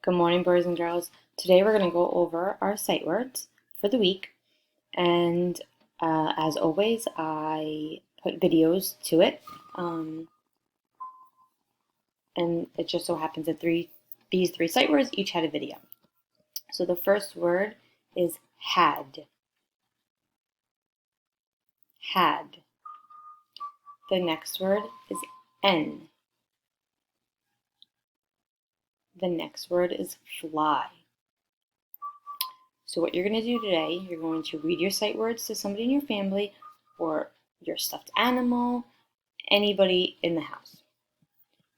Good morning, boys and girls. Today we're going to go over our sight words for the week. And as always, I put videos to it. And it just so happens that these three sight words each had a video. So the first word is had. Had. The next word is N. The next word is fly. So what you're going to do today, you're going to read your sight words to somebody in your family or your stuffed animal, anybody in the house.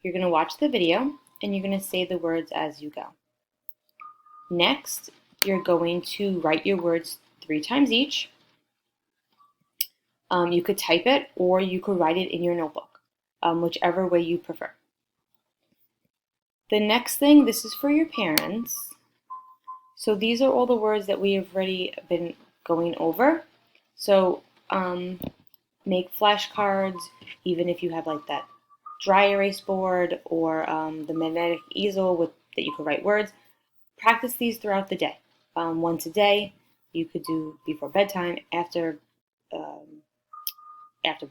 You're going to watch the video and you're going to say the words as you go. Next, you're going to write your words 3 times each. You could type it or you could write it in your notebook, whichever way you prefer. The next thing, this is for your parents. So these are all the words that we have already been going over. So make flashcards, even if you have like that dry erase board or the magnetic easel that you could write words. Practice these throughout the day. Once a day, you could do before bedtime, after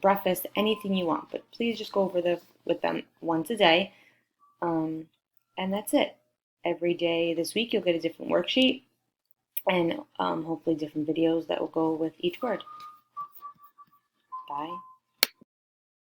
breakfast, anything you want. But please just go over with them once a day. And that's it. Every day this week you'll get a different worksheet and hopefully different videos that will go with each word. Bye.